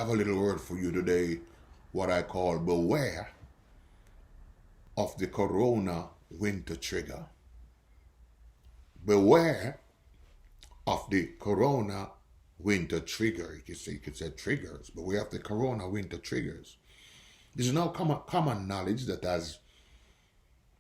have a little word for you today, what I call beware of the corona winter trigger. Beware of the corona winter trigger. You could say triggers, but we have the corona winter triggers. This is now common knowledge that as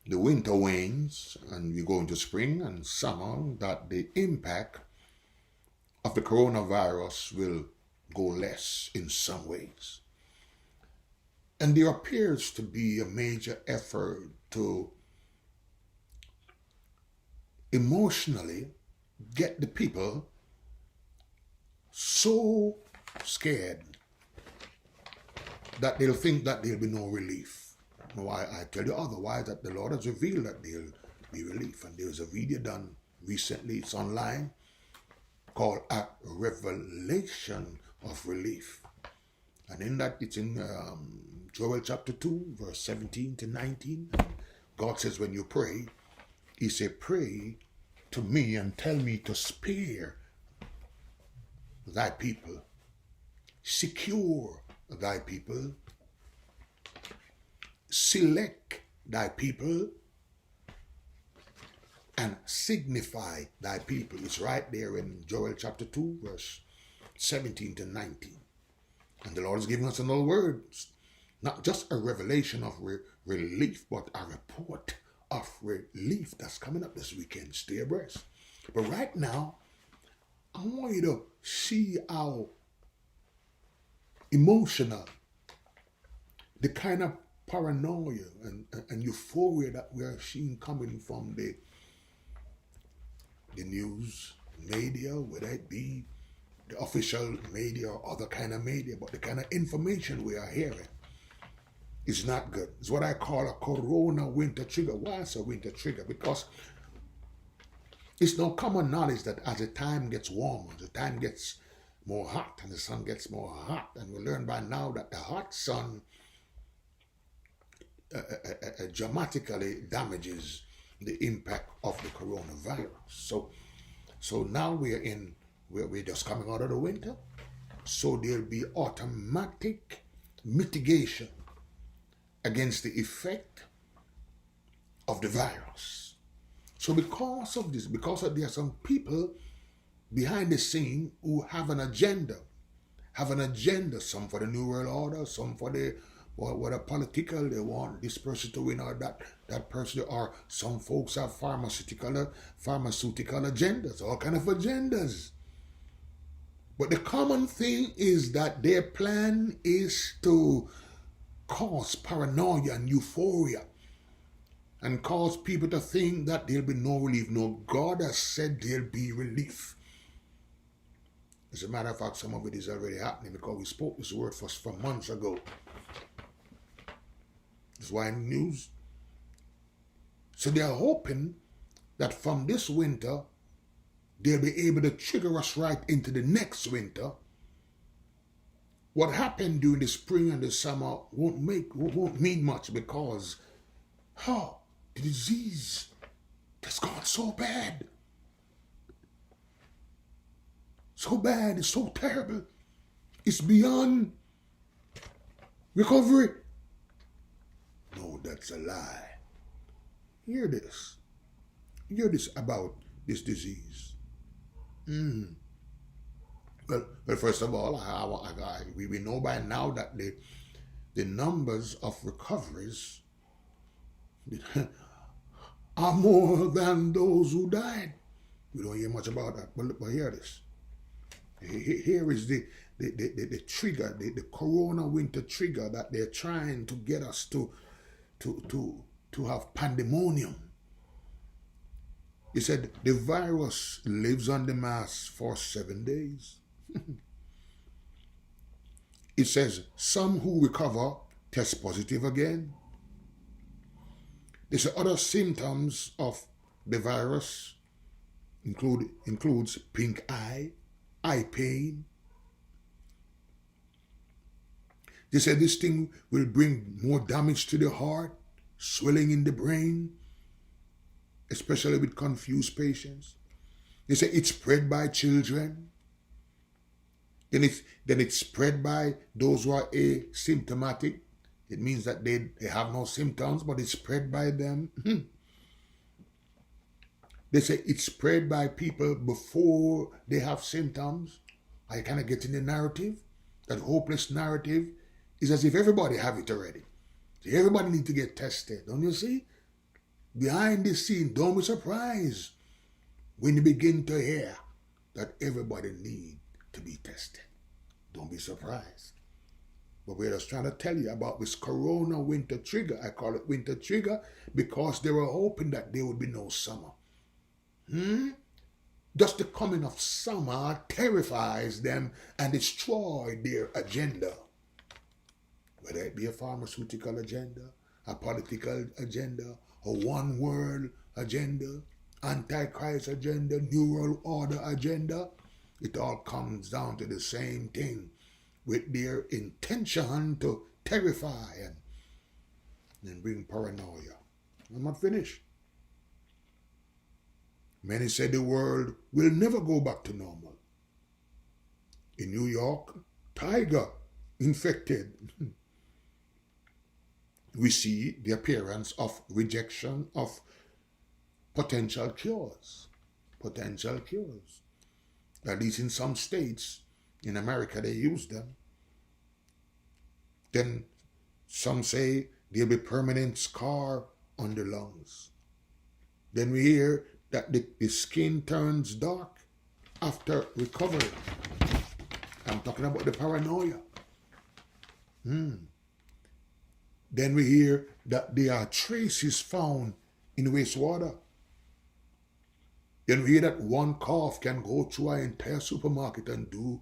the winter wanes and we go into spring and summer, that the impact of the coronavirus will go less in some ways. And there appears to be a major effort to emotionally get the people so scared that they'll think that there'll be no relief. Why I tell you otherwise, that the Lord has revealed that there'll be relief. And there's a video done recently, it's online, called A Revelation of Relief. And in that, it's in Joel chapter 2, verse 17 to 19. God says when you pray, he said, pray to me and tell me to spare thy people, secure thy people, select thy people, and signify thy people. It's right there in Joel chapter 2, verse 17 to 19. And the Lord is giving us another word, not just a revelation of relief, but a report of relief that's coming up this weekend. Stay abreast. But right now, I want you to see how emotional, the kind of paranoia and euphoria that we are seeing coming from the news media, whether it be the official media or other kind of media, but the kind of information we are hearing is not good. It's what I call a corona winter trigger. Why is a winter trigger? Because it's no common knowledge that as the time gets warmer, the time gets more hot and the sun gets more hot, and we learn by now that the hot sun dramatically damages the impact of the coronavirus. So now we're just coming out of the winter, so there'll be automatic mitigation against the effect of the virus. So because of this, there are some people behind the scene who have an agenda, some for the New World Order, some for the what a political, they want this person to win or that person, or some folks have pharmaceutical agendas, all kind of agendas. But the common thing is that their plan is to cause paranoia and euphoria and cause people to think that there'll be no relief. No, God has said there'll be relief. As a matter of fact, some of it is already happening because we spoke this word for months ago. That's why in the news. So they are hoping that from this winter, they'll be able to trigger us right into the next winter. What happened during the spring and the summer won't mean much, because the disease has gone so bad. So bad, it's so terrible. It's beyond recovery. No, that's a lie. Hear this about this disease. Well, first of all, we know by now that the numbers of recoveries are more than those who died. We don't hear much about that, but hear this. Here is the trigger, the corona winter trigger that they're trying to get us to have pandemonium. He said the virus lives on the mass for 7 days. It says some who recover test positive again. They say other symptoms of the virus includes pink eye pain. They said this thing will bring more damage to the heart, swelling in the brain, especially with confused patients. They say it's spread by children. Then it's spread by those who are asymptomatic. It means that they have no symptoms, but it's spread by them. They say it's spread by people before they have symptoms. I kind of get in the narrative. That hopeless narrative is as if everybody have it already. So everybody need to get tested. Don't you see? Behind the scene, don't be surprised when you begin to hear that everybody need to be tested. Don't be surprised. But we're just trying to tell you about this corona winter trigger. I call it winter trigger because they were hoping that there would be no summer. Just the coming of summer terrifies them and destroys their agenda. Whether it be a pharmaceutical agenda, a political agenda, a one world agenda, antichrist agenda, new world order agenda, it all comes down to the same thing, with their intention to terrify and bring paranoia. I'm not finished. Many say the world will never go back to normal. In New York, tiger infected. We see the appearance of rejection of potential cures. Potential cures. At least in some states, in America, they use them. Then some say there'll be permanent scar on the lungs. Then we hear that the skin turns dark after recovery. I'm talking about the paranoia. Then we hear that there are traces found in wastewater. Then we hear that one cough can go through an entire supermarket and do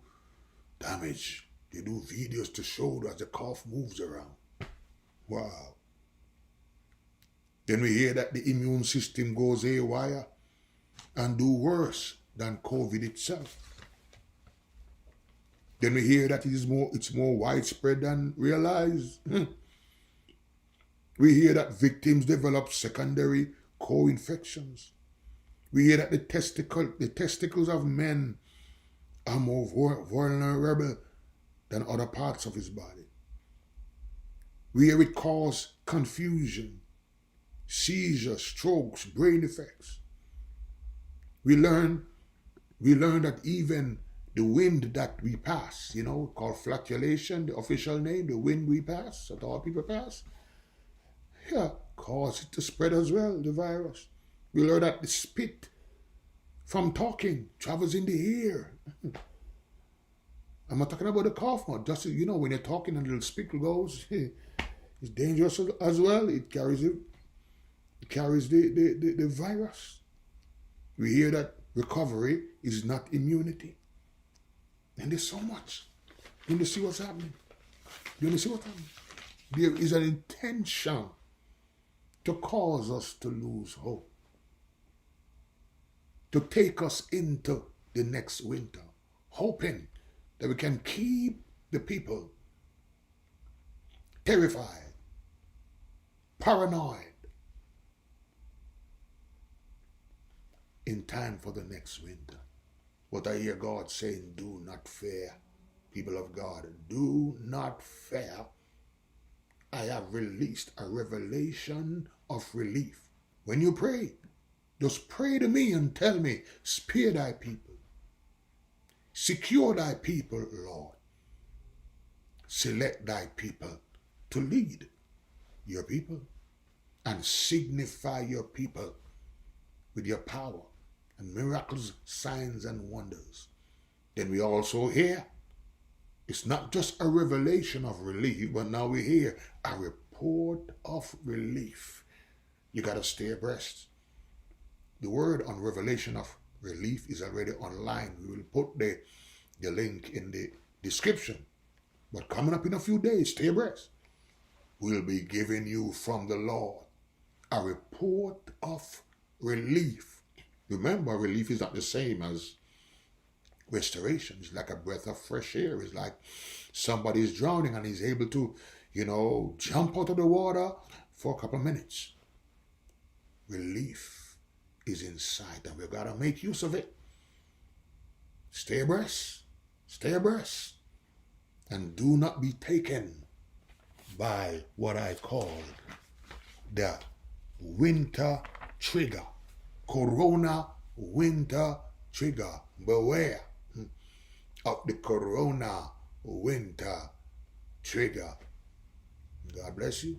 damage. They do videos to show as the cough moves around. Wow. Then we hear that the immune system goes haywire and do worse than COVID itself. Then we hear that it's more widespread than realized. We hear that victims develop secondary co-infections. We hear that the testicles of men are more vulnerable than other parts of his body. We hear it cause confusion, seizures, strokes, brain effects. We learn that even the wind that we pass, called flocculation, the official name, the wind we pass, that all people pass, cause it to spread as well, the virus. We learn that the spit from talking travels in the ear. I'm not talking about the cough now. Just, when you're talking and a little spit goes, it's dangerous as well. It carries the virus. We hear that recovery is not immunity. And there's so much. You want to see what's happening? There is an intention to cause us to lose hope, to take us into the next winter, hoping that we can keep the people terrified, paranoid, in time for the next winter. But I hear God saying, do not fear, people of God, do not fear. I have released a revelation of relief. When you pray, just pray to me and tell me, spare thy people. Secure thy people, Lord. Select thy people to lead your people and signify your people with your power and miracles, signs, and wonders. Then we also hear, it's not just a revelation of relief, but now we hear a report of relief. You got to stay abreast. The word on revelation of relief is already online. We will put the link in the description. But coming up in a few days, stay abreast. We'll be giving you from the Lord a report of relief. Remember, relief is not the same as restoration. It's like a breath of fresh air. It's like somebody is drowning and he's able to, jump out of the water for a couple of minutes. Relief is in sight and we've got to make use of it. Stay abreast. Stay abreast and do not be taken by what I call the winter trigger. Corona winter trigger. Beware of the corona winter trigger. God bless you.